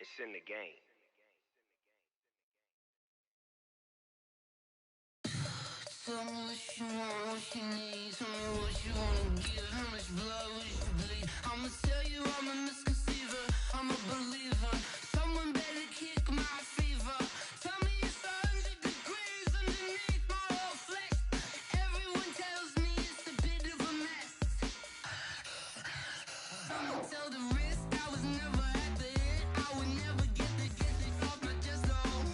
It's in the game. Tell me what you want, what you need. Tell me what you wanna give. How much blood would you bleed? I'ma tell you I'm a misconceiver. I'm a believer. Someone better kick my fever. Tell me it's 100 degrees underneath my whole flesh. Everyone tells me it's a bit of a mess. Someone tell the risk I was never at the hit. I would never get the off my chest though.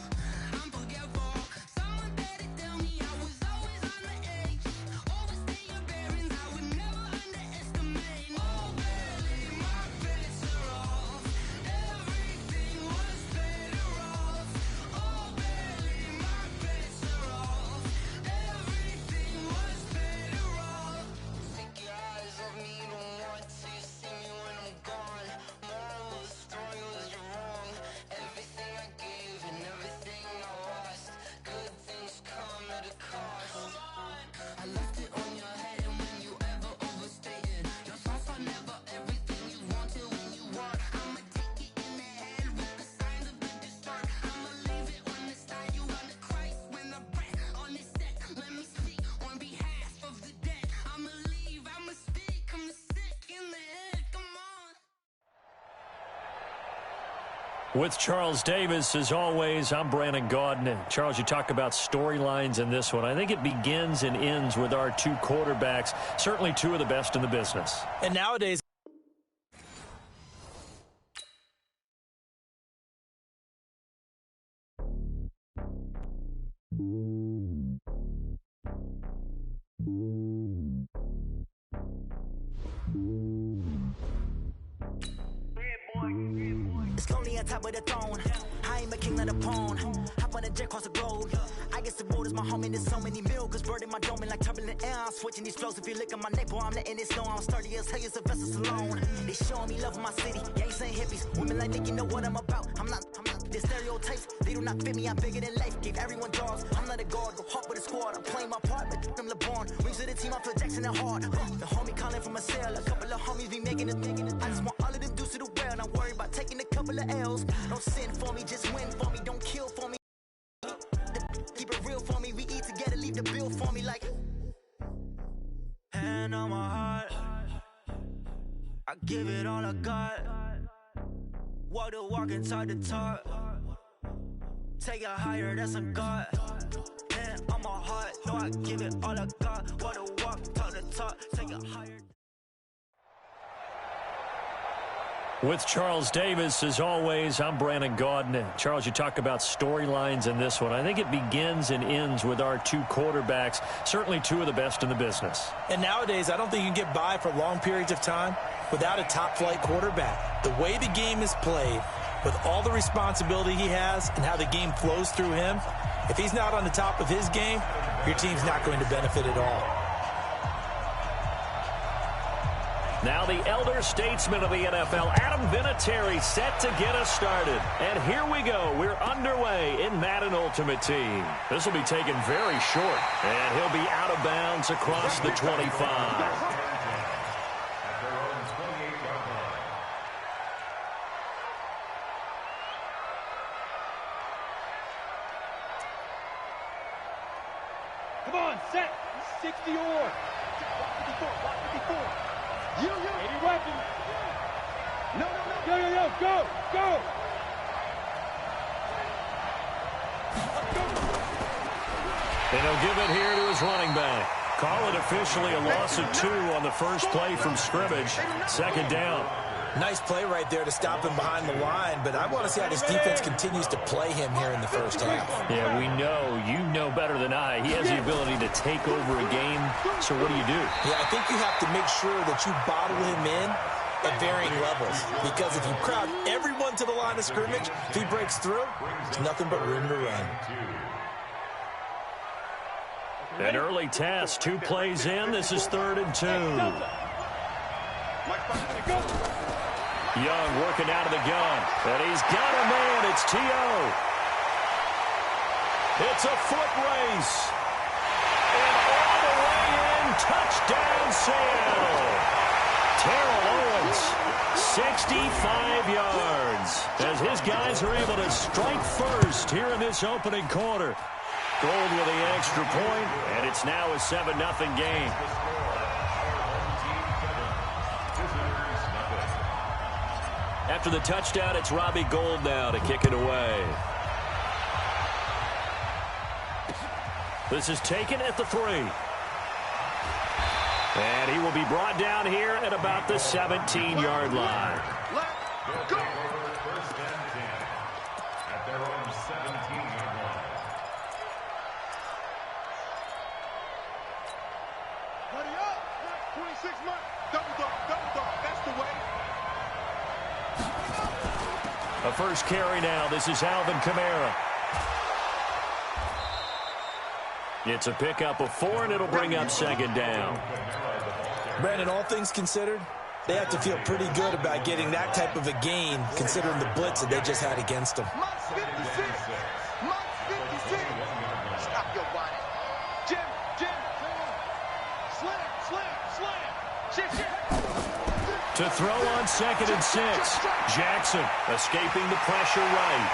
I'm forgetful. Someone better tell me I was always on the edge. Overstay your bearings, I would never underestimate. Oh baby, my bets are off. Everything was better off. Oh baby, my bets are off. Everything was better off. Take your eyes off me, don't want to see me when I'm gone. Moral of the story was you're wrong. Everything I gave and everything I lost. Good things come at a cost. I left it on your head and when you ever overstated. Your thoughts are never everything you wanted when you want. I'ma take it in the head with the signs of the distort. I'ma leave it on the side. You on the Christ when the breath on this set. Let me speak on behalf of the dead. I'ma leave, I'ma speak. I'm sick in the head. Come on. With Charles Davis, as always, I'm Brandon Gaudin. Charles, you talk about storylines in this one. I think it begins and ends with our two quarterbacks, certainly two of the best in the business. And nowadays, It's lonely on top of the throne. I ain't a king of the pawn. Hop on a jet across the globe. I guess the road is my home and there's so many miracles burning my dome and like turbulent air. I'm switching these flows. If you look at my neck, boy, I'm letting it snow. I'm sturdy as hell, as Sylvester Stallone. They showing me love in my city. Yanks ain't hippies. Women like Nick, you know what I'm about. I'm not. Their stereotypes, they do not fit me. I'm bigger than life. Gave everyone jaws. I'm not a guard. Go hard with a squad. I'm playing my part, but I'm LeBron. Rings to the team. I feel Jackson and hard. The homie calling from a cell. A couple of homies be making it. I just want all of them dudes to the well. Not worry about taking a couple of L's. Don't sin for me, just win for me. Don't kill for me. Keep it real for me. We eat together, leave the bill for me like. Hand on my heart, I give it all I got. Walk the walk and talk the talk. Take it higher, that's a God. Hand on my heart, no, I give it all I got. Walk the walk, talk the talk. Take it higher. With Charles Davis, as always, I'm Brandon Gaudin. Charles, you talk about storylines in this one. I think it begins and ends with our two quarterbacks, certainly two of the best in the business. And nowadays, I don't think you can get by for long periods of time without a top-flight quarterback. The way the game is played, with all the responsibility he has and how the game flows through him, if he's not on the top of his game, your team's not going to benefit at all. Now the elder statesman of the NFL, Adam Vinatieri, set to get us started. And here we go. We're underway in Madden Ultimate Team. This will be taken very short, and he'll be out of bounds across the 25. Come on, set. 60 or. Block 54, block 54. Yo, 80 weapon. No, go. And he'll give it here to his running back. Call it officially a loss of 2 on the first play from scrimmage. Second down. Nice play right there to stop him behind the line, but I want to see how this defense continues to play him here in the first half. Yeah, we know. You know better than I. He has the ability to take over a game. So what do you do? Yeah, I think you have to make sure that you bottle him in at varying levels, because if you crowd everyone to the line of scrimmage, if he breaks through, there's nothing but room to run. An early test, 2 plays in. This is 3rd and 2. Young working out of the gun, and he's got a man. It's T.O. It's a foot race. And all the way in, touchdown Seattle. Terrell Owens, 65 yards, as his his guys are able to strike first here in this opening quarter. Gold with the extra point, and it's now a 7-0 game. After the touchdown, it's Robbie Gould now to kick it away. This is taken at the 3. And he will be brought down here at about the 17-yard line. Let's go! First and 10 at their own 17-yard line. Buddy up! 26 months. Double dog. That's the way. A first carry now. This is Alvin Kamara. It's a pickup of 4, and it'll bring up second down. Brandon, all things considered, they have to feel pretty good about getting that type of a gain, considering the blitz that they just had against them. Month 56. Month 56. Stop your body. Jim. Slam. To throw on 2nd and 6. Jackson escaping the pressure right.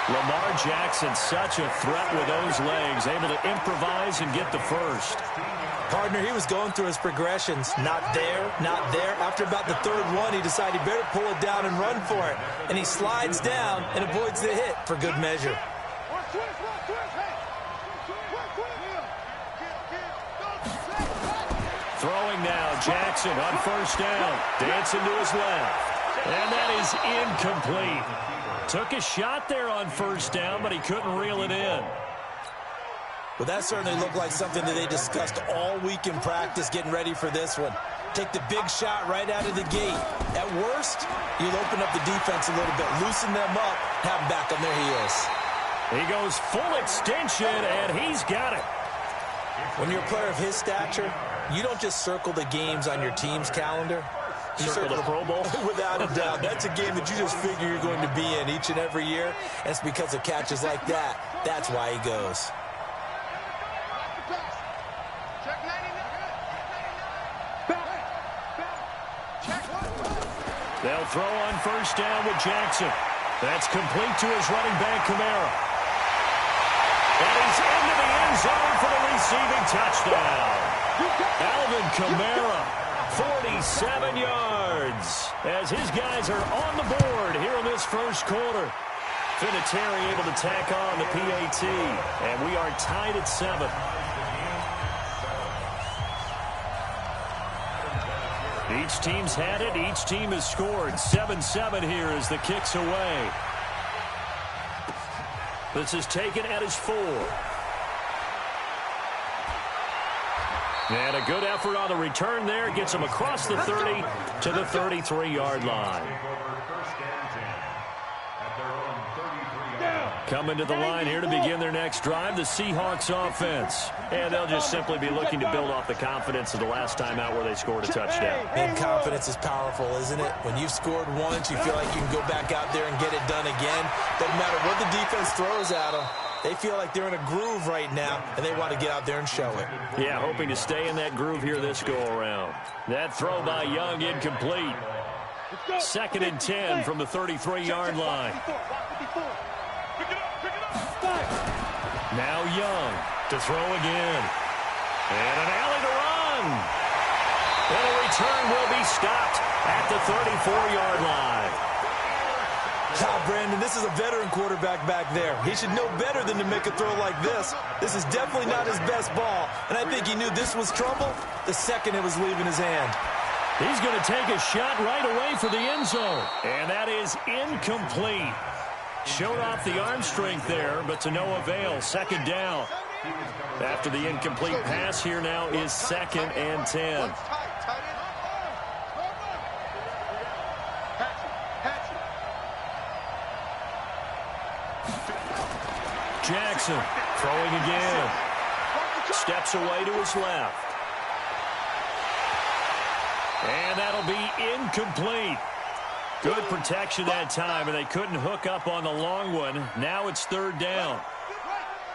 Lamar Jackson, such a threat with those legs, able to improvise and get the first. Partner, he was going through his progressions. Not there. After about the 3rd one, he decided he better pull it down and run for it. And he slides down and avoids the hit for good measure. Throwing now, Jackson on first down. Dancing to his left. And that is incomplete. Took a shot there on first down, but he couldn't reel it in. Well, that certainly looked like something that they discussed all week in practice getting ready for this one. Take the big shot right out of the gate. At worst, you'll open up the defense a little bit, loosen them up, have them back on their heels. He goes full extension, and he's got it. When you're a player of his stature, you don't just circle the games on your team's calendar. You circle the Pro Bowl? Without a doubt. That's a game that you just figure you're going to be in each and every year. And it's because of catches like that. That's why he goes. They'll throw on first down with Jackson. That's complete to his running back, Kamara. And he's into the end zone for the receiving touchdown. Alvin Kamara, 47 yards, as his guys are on the board here in this first quarter. Vinatieri able to tack on the PAT, and we are tied at 7. Each team's had it. Each team has scored. 7-7 here as the kick's away. This is taken at his 4. And a good effort on the return there. Gets him across the 30 to the 33-yard line. Coming to the line here to begin their next drive, the Seahawks offense. And they'll just simply be looking to build off the confidence of the last time out where they scored a touchdown. And confidence is powerful, isn't it? When you've scored once, you feel like you can go back out there and get it done again. Doesn't matter what the defense throws at them. They feel like they're in a groove right now, and they want to get out there and show it. Yeah, hoping to stay in that groove here this go-around. That throw by Young incomplete. 2nd and 10 from the 33-yard line. Now Young to throw again. And an alley to run. And a return will be stopped at the 34-yard line. God, Brandon, this is a veteran quarterback back there. He should know better than to make a throw like this. This is definitely not his best ball, and I think he knew this was trouble the second it was leaving his hand. He's going to take a shot right away for the end zone, and that is incomplete. Showed off the arm strength there, but to no avail. 2nd down. After the incomplete pass, here now is 2nd and 10. Jackson throwing again. Steps away to his left. And that'll be incomplete. Good protection that time, and they couldn't hook up on the long one. Now it's 3rd down.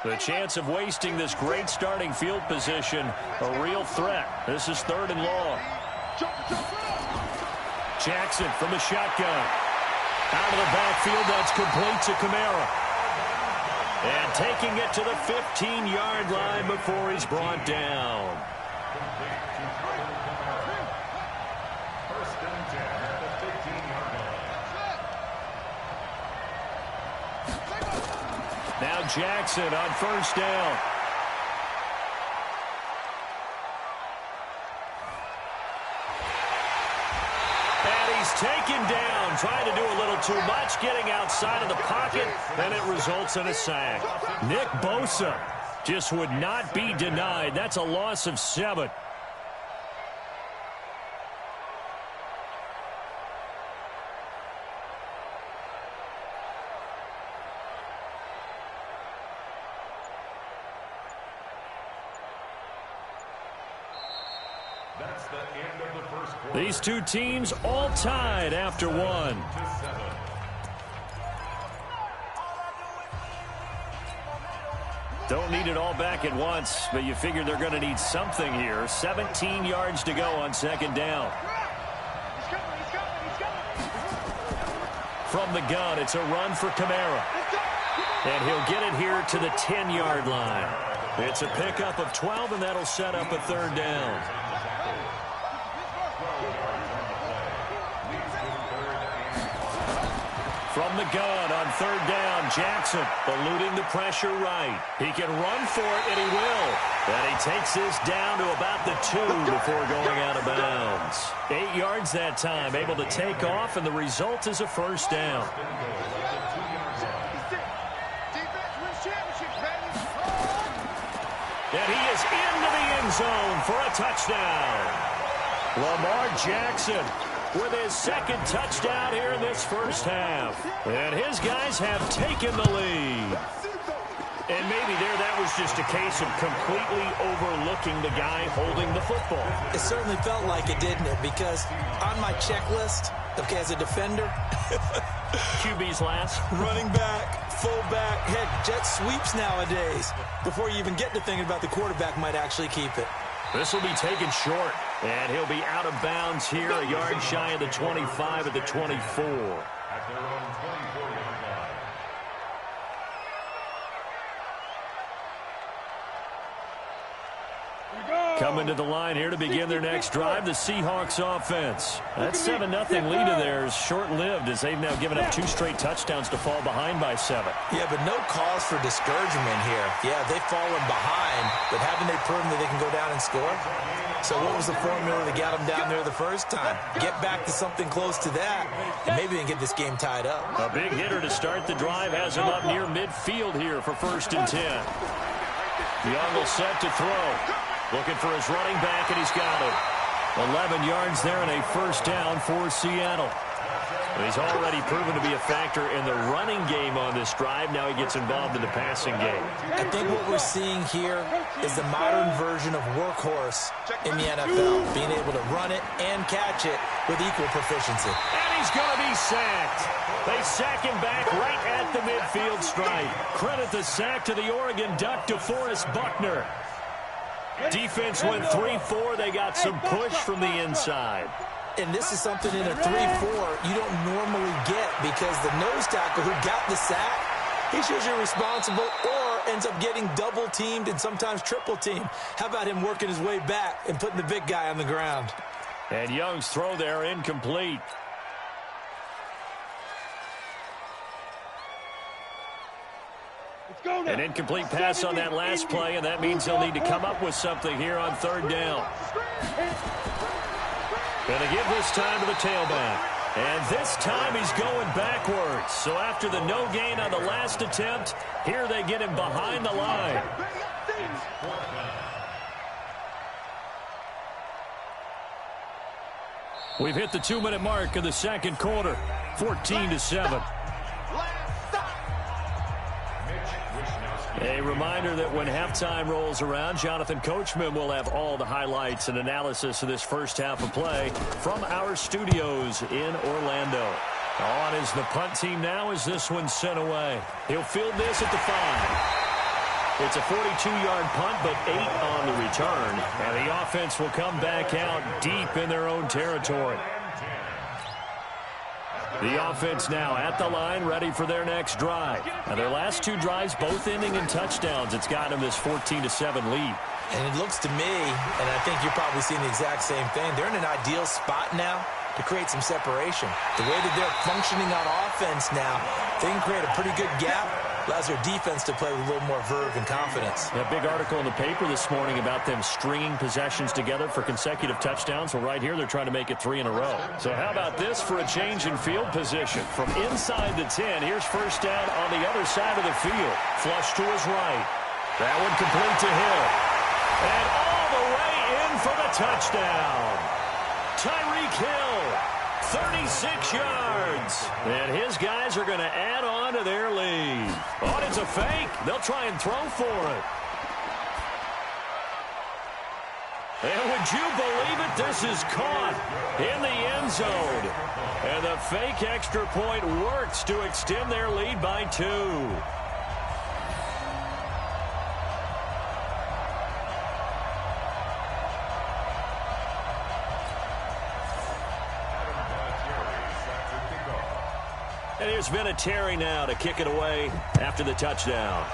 The chance of wasting this great starting field position, a real threat. This is 3rd and long. Jackson from the shotgun. Out of the backfield, that's complete to Kamara. And taking it to the 15-yard line before he's brought down. First and 10 at the 15-yard line. Now Jackson on first down. Taken down, trying to do a little too much, getting outside of the pocket, and it results in a sack. Nick Bosa just would not be denied. That's a loss of 7. That's the end of the first quarter. These two teams all tied after 1. Don't need it all back at once, but you figure they're going to need something here. 17 yards to go on second down. From the gun, it's a run for Kamara. And he'll get it here to the 10-yard line. It's a pickup of 12, and that'll set up a third down. From the gun on third down, Jackson eluding the pressure right. He can run for it, and he will. And he takes this down to about the 2 before going out of bounds. 8 yards that time, able to take off, and the result is a first down. And he is into the end zone for a touchdown. Lamar Jackson with his second touchdown here in this first half. And his guys have taken the lead. And maybe that was just a case of completely overlooking the guy holding the football. It certainly felt like it, didn't it? Because on my checklist, okay, as a defender, QB's last. running back, fullback, heck, jet sweeps nowadays. Before you even get to thinking about the quarterback might actually keep it. This will be taken short, and he'll be out of bounds here, a yard shy of the 25 at the 24. At their own 24-yard line. Coming to the line here to begin their next drive, the Seahawks offense. That 7-0 lead of theirs short-lived as they've now given up 2 straight touchdowns to fall behind by 7. Yeah, but no cause for discouragement here. Yeah, they've fallen behind, but haven't they proven that they can go down and score? So what was the formula that got them down there the first time? Get back to something close to that, and maybe they can get this game tied up. A big hitter to start the drive has him up near midfield here for first and 10. Young will set to throw. Looking for his running back, and he's got it. 11 yards there and a first down for Seattle. He's already proven to be a factor in the running game on this drive. Now he gets involved in the passing game. I think what we're seeing here is the modern version of workhorse in the NFL, being able to run it and catch it with equal proficiency. And he's going to be sacked. They sack him back right at the midfield stripe. Credit the sack to the Oregon Duck, DeForest Buckner. Defense went 3-4. They got some push from the inside. And this is something in a 3-4 you don't normally get, because the nose tackle who got the sack, he's usually responsible or ends up getting double-teamed and sometimes triple-teamed. How about him working his way back and putting the big guy on the ground? And Young's throw there incomplete. An incomplete pass on that last play, and that means he'll need to come up with something here on third down. Going to give this time to the tailback. And this time he's going backwards. So after the no gain on the last attempt, here they get him behind the line. We've hit the 2-minute mark of the second quarter. 14-7. A reminder that when halftime rolls around, Jonathan Coachman will have all the highlights and analysis of this first half of play from our studios in Orlando. On is the punt team now as this one's sent away. He'll field this at the 5. It's a 42-yard punt, but 8 on the return. And the offense will come back out deep in their own territory. The offense now at the line, ready for their next drive. Now, their last two drives, both ending in touchdowns. It's got them this 14-7 lead. And it looks to me, and I think you're probably seeing the exact same thing, they're in an ideal spot now to create some separation. The way that they're functioning on offense now, they can create a pretty good gap. Allows their defense to play with a little more verve and confidence. A big article in the paper this morning about them stringing possessions together for consecutive touchdowns. Well, right here, they're trying to make it 3 in a row. So how about this for a change in field position? From inside the 10, here's first down on the other side of the field. Flush to his right. That one complete to him. And all the way in for the touchdown. Tyreek Hill, 36 yards. And his guys are going to add on to their lead. Oh, it's a fake. They'll try and throw for it. And would you believe it? This is caught in the end zone. And the fake extra point works to extend their lead by 2. And here's Vinatieri now to kick it away after the touchdown.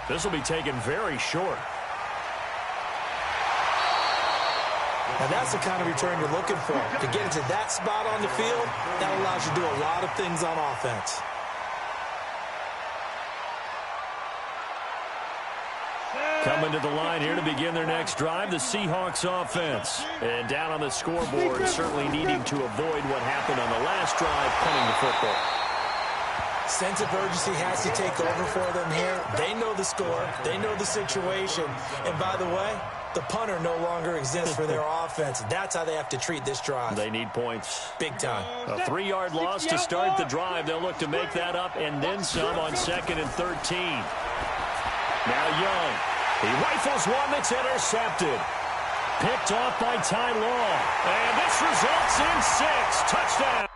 This will be taken very short. Now that's the kind of return you're looking for. To get into that spot on the field, that allows you to do a lot of things on offense. Coming to the line here to begin their next drive, the Seahawks offense. And down on the scoreboard, certainly needing to avoid what happened on the last drive, punting the football. Sense of urgency has to take over for them here. They know the score. They know the situation. And by the way, the punter no longer exists for their offense. That's how they have to treat this drive. They need points. Big time. A 3-yard loss to start the drive. They'll look to make that up and then some on 2nd and 13. Now Young. He rifles one that's intercepted. Picked off by Ty Law. And this results in 6. Touchdown.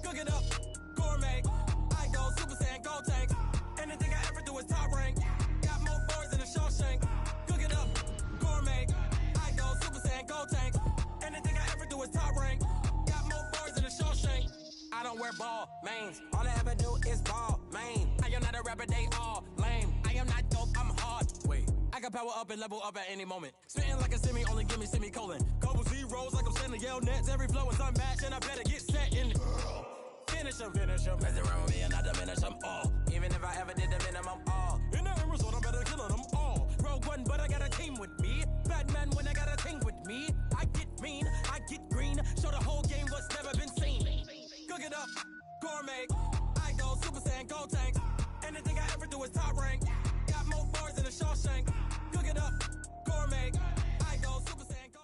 Cook it up, gourmet. I go Super Saiyan, go tank. Anything I ever do is top rank. Got more boys than a Shawshank. Cook it up, gourmet. I go Super Saiyan, go tank. Anything I ever do is top rank. Got more boys than a Shawshank. I don't wear ball mains. All I ever do is ball main. I am not a rapper, they all lame. I am not dope, I'm hard. Wait, I can power up and level up at any moment. Spitting like a semi, only give me semicolon. Couple zeros like I'm sending yell nets. Every flow is unmatched and I better get set in. Finish them. Mess around with me and I diminish them all. Even if I ever did the minimum all. In the end result, I better kill them all. Rogue One, but I got a team with me. Batman when I got a team with me. I get mean, I get green. Show the whole game what's never been seen. Cook it up, gourmet. I go Super Saiyan, go tank. Anything I ever do is top rank. Got more bars than a Shawshank. Cook it up, gourmet. I go Super Saiyan, go.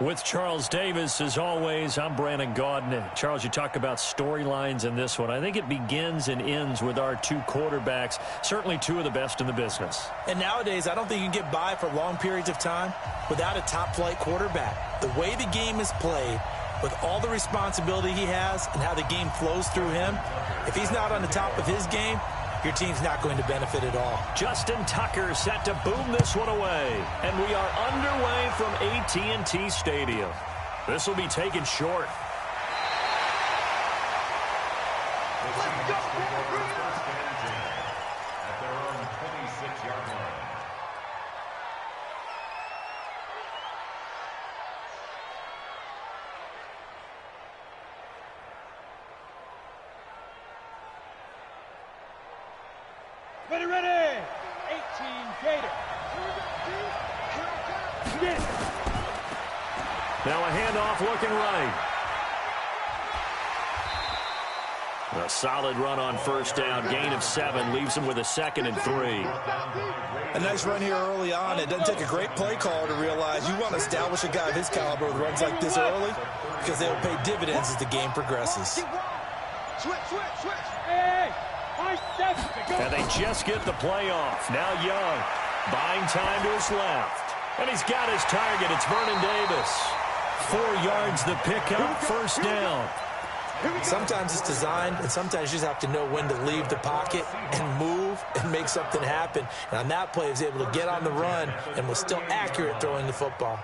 With Charles Davis, as always, I'm Brandon Gaudin. Charles, you talk about storylines in this one. I think it begins and ends with our 2 quarterbacks, certainly 2 of the best in the business. And nowadays, I don't think you can get by for long periods of time without a top-flight quarterback. The way the game is played, with all the responsibility he has and how the game flows through him, if he's not on the top of his game, your team's not going to benefit at all. Justin Tucker set to boom this one away. And we are underway from AT&T Stadium. This will be taken short. Let's go, At their own 26-yard line. Ready. 18 Gator. Now a handoff looking right. A solid run on first down. Gain of 7 leaves him with a 2nd and 3. A nice run here early on. It doesn't take a great play caller to realize you want to establish a guy of his caliber with runs like this early because they'll pay dividends as the game progresses. Switch. Hey, 5 seconds to go. And they just get the play off. Now Young buying time to his left. And he's got his target. It's Vernon Davis. 4 yards the pickup, first down. Sometimes it's designed, and sometimes you just have to know when to leave the pocket and move and make something happen. And on that play, he was able to get on the run and was still accurate throwing the football.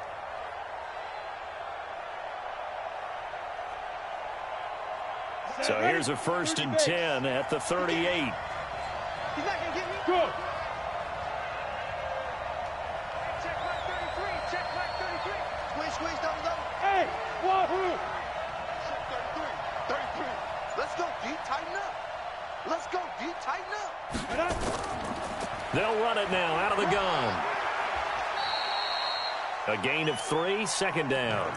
So here's a 1st and 10 at the 38. He's not gonna get me. Go. Check back 33. Squeeze, double. Hey, Wahoo. Check 33. Let's go, D, tighten up. And up. They'll run it now out of the gun. A gain of 3, second down.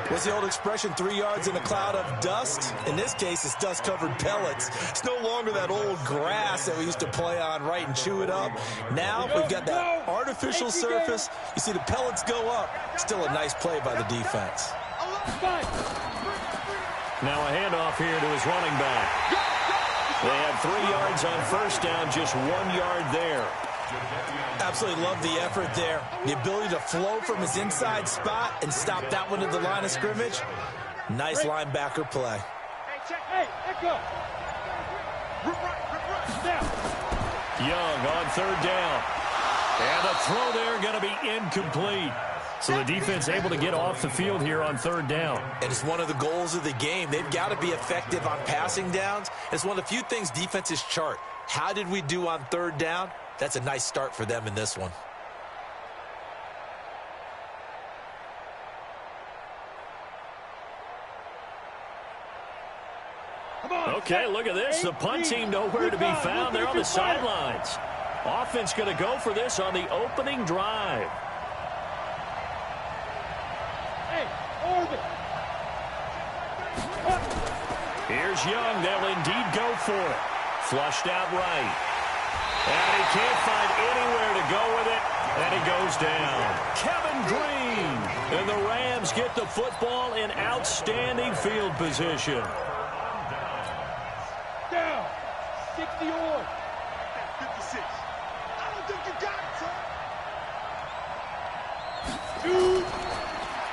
What's the old expression, 3 yards in a cloud of dust? In this case, it's dust-covered pellets. It's no longer that old grass that we used to play on, right, and chew it up. Now we've got that artificial surface. You see the pellets go up. Still a nice play by the defense. Now a handoff here to his running back. They had 3 yards on first down, just 1 yard there. Absolutely love the effort there. The ability to flow from his inside spot and stop that one at the line of scrimmage. Nice linebacker play. Hey, check. Hey, echo. Now. Young on third down. And the throw there going to be incomplete. So the defense able to get off the field here on third down. And it's one of the goals of the game. They've got to be effective on passing downs. It's one of the few things defenses chart. How did we do on third down? That's a nice start for them in this one. Okay, look at this. The punt team nowhere to be found. They're on the sidelines. Offense going to go for this on the opening drive. Hey, orbit. Here's Young. They'll indeed go for it. Flushed out right. And he can't find anywhere to go with it. And he goes down. Kevin Green. And the Rams get the football in outstanding field position. Down. 60 or. 56. I don't think you got it, son. Two.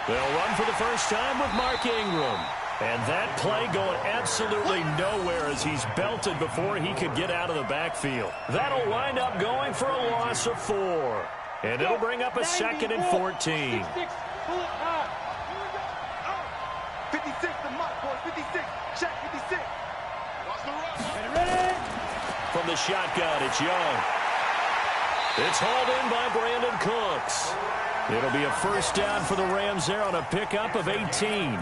They'll run for the first time with Mark Ingram. And that play going absolutely nowhere as he's belted before he could get out of the backfield. That'll wind up going for a loss of 4. And it'll bring up a 2nd and 14. 56. Pull it high. 56, the mark, boys. 56. Check 56. Watch the run. Ready? From the shotgun, it's Young. It's hauled in by Brandon Cooks. It'll be a first down for the Rams there on a pickup of 18.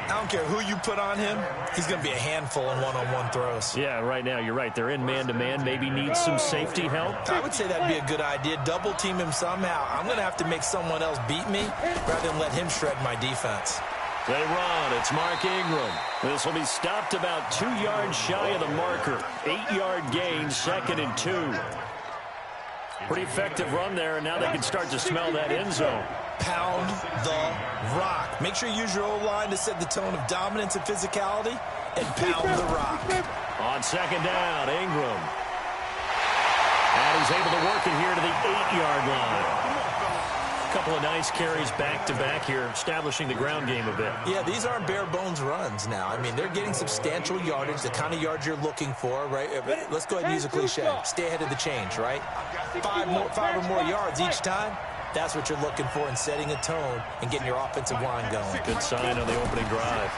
I don't care who you put on him. He's going to be a handful in one-on-one throws. Yeah, right now you're right. They're in man-to-man. Maybe needs some safety help. I would say that'd be a good idea. Double team him somehow. I'm going to have to make someone else beat me rather than let him shred my defense. They run. It's Mark Ingram. This will be stopped about 2 yards shy of the marker. 8-yard gain, 2nd and 2. Pretty effective run there, and now they can start to smell that end zone. Pound the rock. Make sure you use your O-line to set the tone of dominance and physicality, and pound the rock. On second down, Ingram. And he's able to work it here to the 8-yard line. A couple of nice carries back-to-back here, establishing the ground game a bit. Yeah, these aren't bare-bones runs now. I mean, they're getting substantial yardage, the kind of yards you're looking for, right? Let's go ahead and use a cliche. Stay ahead of the change, right? 5 or more yards each time. That's what you're looking for in setting a tone and getting your offensive line going. Good sign on the opening drive.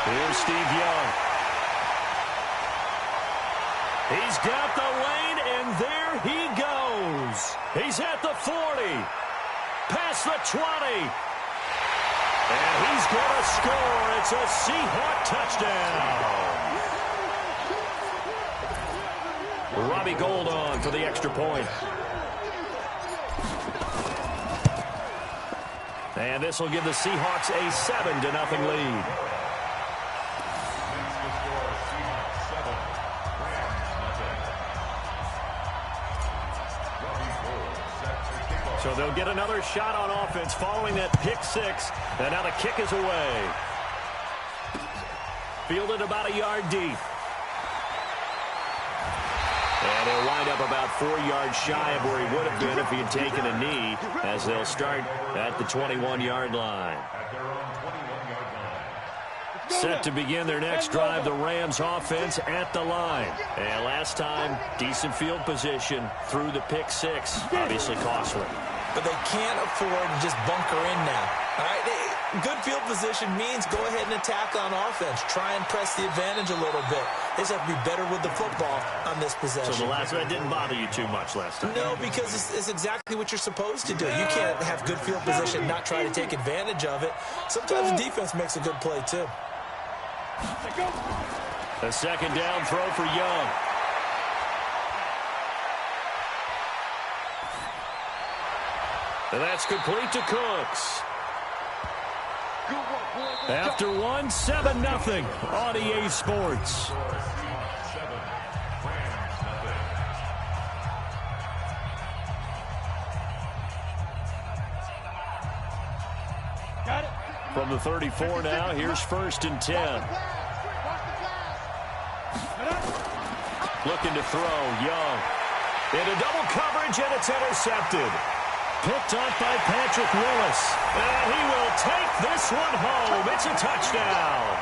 Here's Steve Young. He's got the lane, and there he goes. He's at the 40, past the 20. And he's going to score. It's a Seahawk touchdown. Robbie Gould on for the extra point. And this will give the Seahawks a 7-0 lead. So they'll get another shot on offense following that pick 6. And now the kick is away. Fielded about a yard deep. And he'll wind up about 4 yards shy of where he would have been if he had taken a knee, as they'll start at the 21-yard line. Set to begin their next drive, the Rams offense at the line. And last time, decent field position through the pick six. Obviously costly. But they can't afford to just bunker in now. All right, good field position means go ahead and attack on offense. Try and press the advantage a little bit. They just have to be better with the football on this possession. So the last one didn't bother you too much last time? No, because it's exactly what you're supposed to do. You can't have good field position and not try to take advantage of it. Sometimes the defense makes a good play, too. A second down throw for Young. And that's complete to Cooks. After one, 7-0 on EA Sports. Got it. From the 34 now, here's 1st and 10. Looking to throw, Young. Into double coverage, and it's intercepted. Picked up by Patrick Willis. And he will take this one home. It's a touchdown.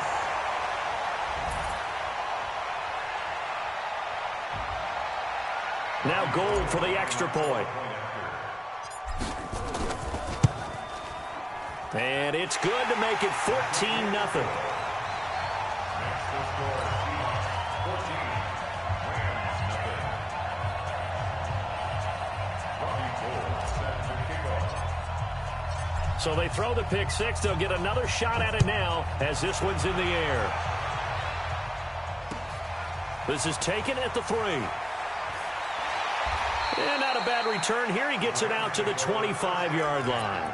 Now Gold for the extra point. And it's good to make it 14-0. So they throw the pick six. They'll get another shot at it now as this one's in the air. This is taken at the 3. And not a bad return here. He gets it out to the 25-yard line.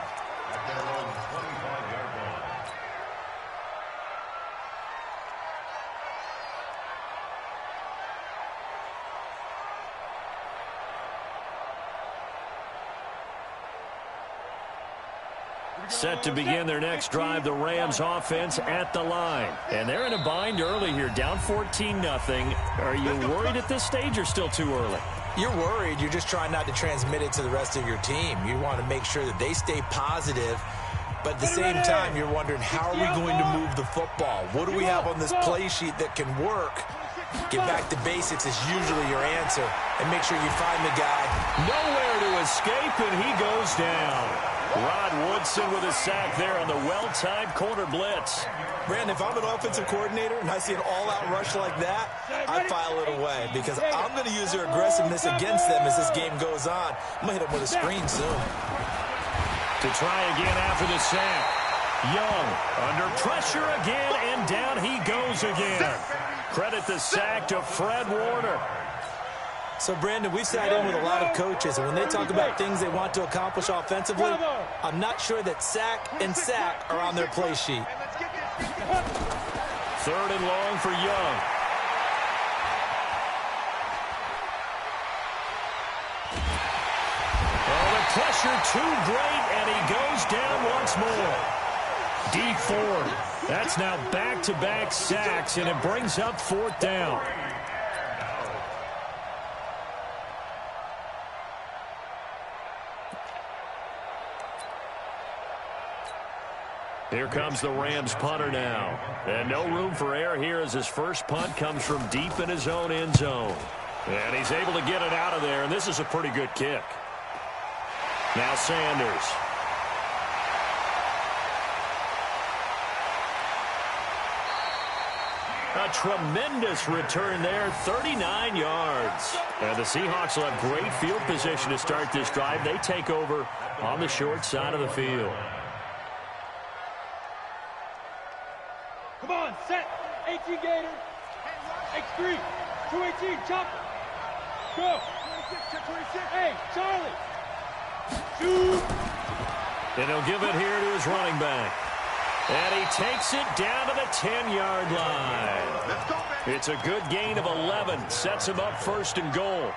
Set to begin their next drive, the Rams offense at the line. And they're in a bind early here, down 14-0. Are you worried at this stage or still too early? You're worried. You're just trying not to transmit it to the rest of your team. You want to make sure that they stay positive. But at the same time, you're wondering, how are we going to move the football? What do we have on this play sheet that can work? Get back to basics is usually your answer. And make sure you find the guy. Nowhere to escape, and he goes down. Rod Woodson with a sack there on the well-timed corner blitz. Brandon, if I'm an offensive coordinator and I see an all-out rush like that, I file it away because I'm going to use their aggressiveness against them as this game goes on. I'm going to hit them with a screen soon. To try again after the sack. Young under pressure again, and down he goes again. Credit the sack to Fred Warner. So, Brandon, we've sat in with a lot of coaches, and when they talk about things they want to accomplish offensively, I'm not sure that sack and sack are on their play sheet. 3rd and long for Young. Oh, the pressure too great, and he goes down once more. Dee Ford. That's now back-to-back sacks, and it brings up 4th down. Here comes the Rams punter now. And no room for error here as his first punt comes from deep in his own end zone. And he's able to get it out of there, and this is a pretty good kick. Now Sanders. A tremendous return there, 39 yards. And the Seahawks will have great field position to start this drive. They take over on the short side of the field. Come on, set. 18 Gator. X3. 218, chop. Go. Hey, Charlie. Shoot. And he'll give it here to his running back. And he takes it down to the 10-yard line. It's a good gain of 11. Sets him up 1st and goal.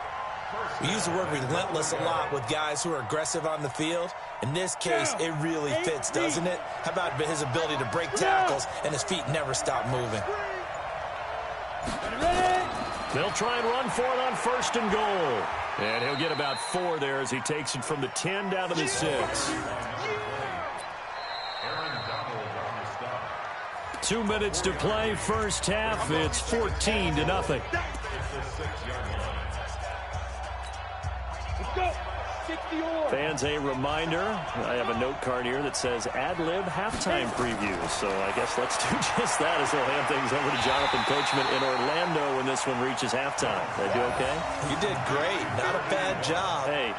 We use the word relentless a lot with guys who are aggressive on the field. In this case, it really fits, doesn't it? How about his ability to break tackles and his feet never stop moving? They'll try and run for it on 1st and goal. And he'll get about 4 there as he takes it from the 10 down to the 6. Aaron Donald on the stop. 2 minutes to play, first half. It's 14-0. It's the 6-yard line. Let's go. 60 or. Fans, a reminder, I have a note card here that says ad-lib halftime preview. So I guess let's do just that as we'll hand things over to Jonathan Coachman in Orlando when this one reaches halftime. Did I do okay? You did great. Not a bad job. Hey.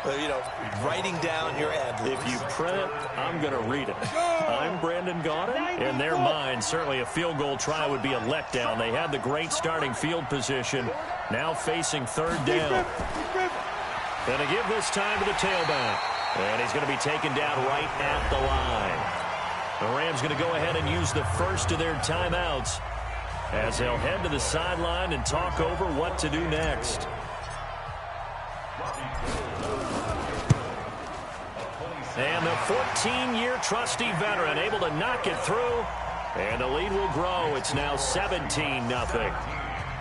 Writing down your ad-libs. If you print it, I'm going to read it. I'm Brandon Gaudin. In their mind, certainly a field goal try would be a letdown. They had the great starting field position, now facing 3rd down. Going to give this time to the tailback. And he's going to be taken down right at the line. The Rams going to go ahead and use the first of their timeouts as they'll head to the sideline and talk over what to do next. And the 14-year trusty veteran able to knock it through. And the lead will grow. It's now 17-0.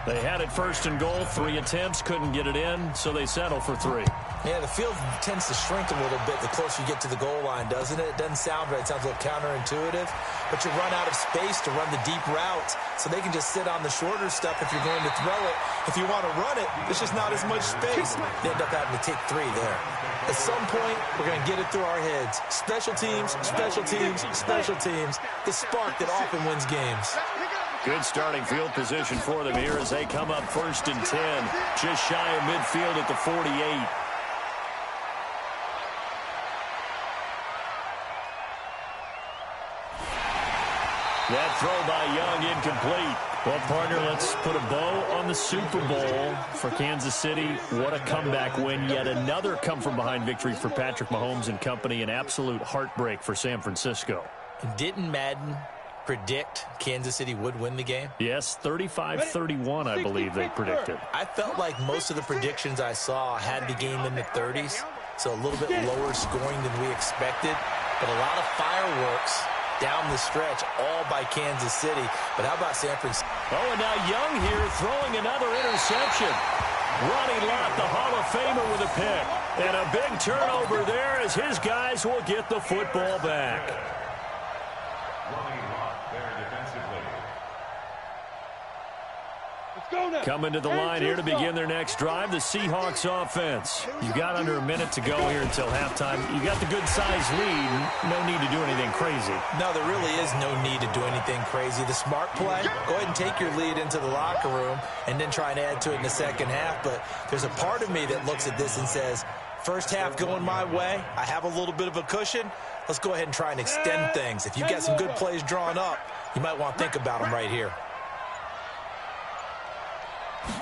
They had it 1st and goal, 3 attempts, couldn't get it in, so they settle for 3. Yeah, the field tends to shrink a little bit the closer you get to the goal line, doesn't it? It doesn't sound right. It sounds a little counterintuitive. But you run out of space to run the deep routes, so they can just sit on the shorter stuff if you're going to throw it. If you want to run it, there's just not as much space. They end up having to take 3 there. At some point, we're going to get it through our heads. Special teams, special teams, special teams. The spark that often wins games. Good starting field position for them here as they come up 1st and 10. Just shy of midfield at the 48. That throw by Young incomplete. Well, partner, let's put a bow on the Super Bowl for Kansas City. What a comeback win. Yet another come-from-behind victory for Patrick Mahomes and company. An absolute heartbreak for San Francisco. Didn't Madden predict Kansas City would win the game? Yes, 35-31, I believe they predicted. I felt like most of the predictions I saw had the game in the 30s, so a little bit lower scoring than we expected, but a lot of fireworks down the stretch, all by Kansas City. But how about San Francisco? Oh, and now Young here throwing another interception. Ronnie Lott, the Hall of Famer, with a pick. And a big turnover there as his guys will get the football back. Coming to the line here to begin their next drive, the Seahawks offense. You got under a minute to go here until halftime. You got the good-sized lead. No need to do anything crazy. No, there really is no need to do anything crazy. The smart play, go ahead and take your lead into the locker room and then try and add to it in the second half. But there's a part of me that looks at this and says, first half going my way, I have a little bit of a cushion. Let's go ahead and try and extend things. If you've got some good plays drawn up, you might want to think about them right here.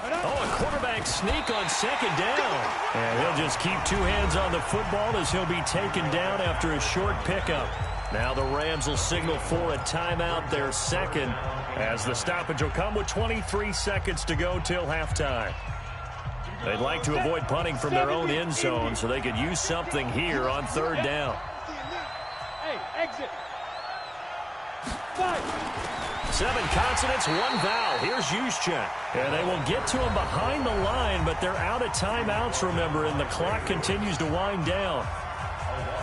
Oh, a quarterback sneak on 2nd down. And he'll just keep 2 hands on the football as he'll be taken down after a short pickup. Now the Rams will signal for a timeout, their 2nd, as the stoppage will come with 23 seconds to go till halftime. They'd like to avoid punting from their own end zone so they could use something here on 3rd down. Hey, exit. 5. 7 consonants, 1 vowel. Here's Juszczyk. And they will get to him behind the line, but they're out of timeouts, remember, and the clock continues to wind down.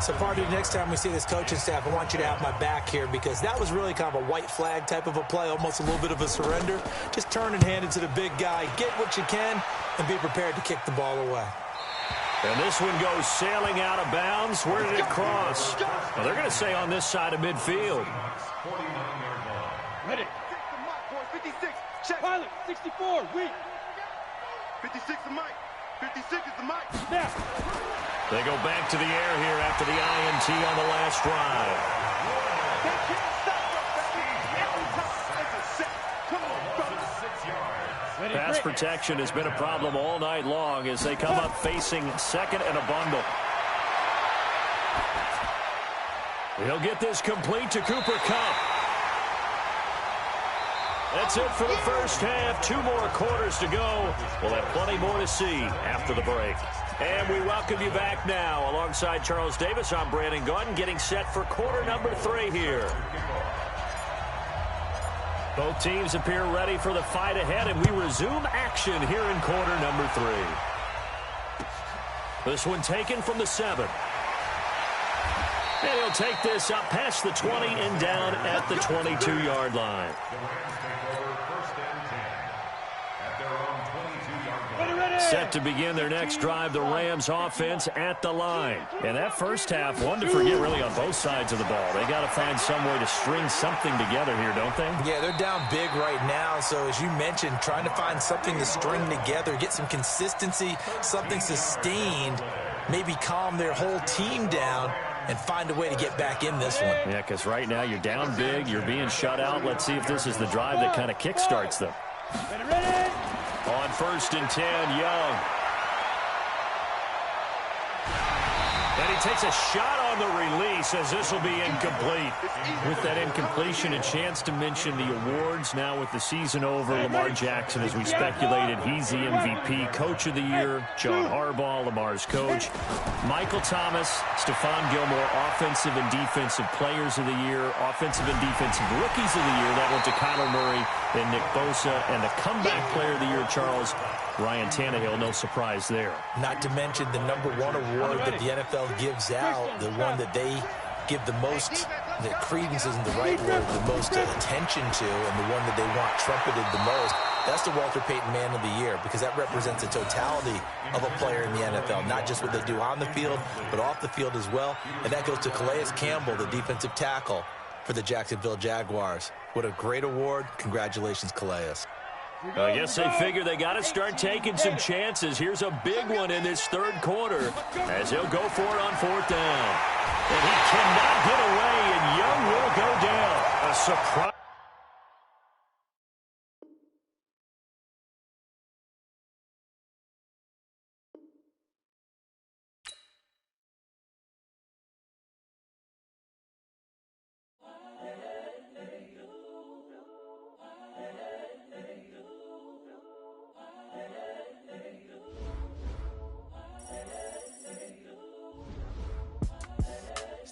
So, Party, next time we see this coaching staff, I want you to have my back here because that was really kind of a white flag type of a play, almost a little bit of a surrender. Just turn and hand it to the big guy. Get what you can and be prepared to kick the ball away. And this one goes sailing out of bounds. Where did it cross? Well, they're going to say on this side of midfield. Ready. 56. Check. Pilot, 64. Weak. 56 is Mike. 56 is the Mike. Snap. They go back to the air here after the INT on the last drive. They can't stop us, baby. Every time it's a set. Come on, brother. 6 yards. Ready, Pass break. protection has been a problem all night long as they come up facing 2nd and a bundle. He'll get this complete to Cooper Kupp. That's it for the first half. 2 more quarters to go. We'll have plenty more to see after the break. And we welcome you back now. Alongside Charles Davis, I'm Brandon Gaudin, getting set for quarter number 3 here. Both teams appear ready for the fight ahead, and we resume action here in quarter number 3. This one taken from the 7. And he'll take this up past the 20 and down at the 22-yard line. The Rams take over first and 10 at their own 22-yard line. Set to begin their next drive, the Rams offense at the line. And that first half, one to forget really on both sides of the ball. They got to find some way to string something together here, don't they? Yeah, they're down big right now. So as you mentioned, trying to find something to string together, get some consistency, something sustained, maybe calm their whole team down and find a way to get back in this one. Yeah, because right now you're down big, you're being shut out. Let's see if this is the drive that kind of kickstarts them. On first and 10, Young. And he takes a shot on the release as this will be incomplete. With that incompletion, a chance to mention the awards. Now with the season over, Lamar Jackson, as we speculated, he's the MVP, Coach of the Year. John Harbaugh, Lamar's coach. Michael Thomas, Stephon Gilmore, Offensive and Defensive Players of the Year. Offensive and Defensive Rookies of the Year. That went to Kyler Murray and Nick Bosa. And the Comeback Player of the Year, Charles, Ryan Tannehill, no surprise there. Not to mention the #1 award that the NFL gives out, the one that they give the most, that credence isn't the right word, the most attention to, and the one that they want trumpeted the most. That's the Walter Payton Man of the Year, because that represents the totality of a player in the NFL, not just what they do on the field, but off the field as well. And that goes to Calais Campbell, the defensive tackle for the Jacksonville Jaguars. What a great award. Congratulations, Calais. I guess they figure they got to start taking some chances. Here's a big one in this third quarter as he'll go for it on 4th down. And he cannot get away, and Young will go down. A surprise.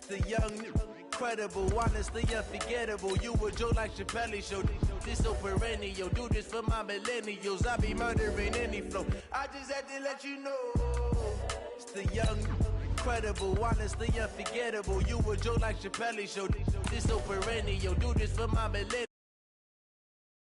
The young, incredible, honestly unforgettable. You a Joe like Chappelle show. This so perennial. Do this for my millennials. I be murdering any flow. I just had to let you know. It's the young, incredible, honestly unforgettable. You a Joe like Chappelle show. This so perennial. Do this for my millennials.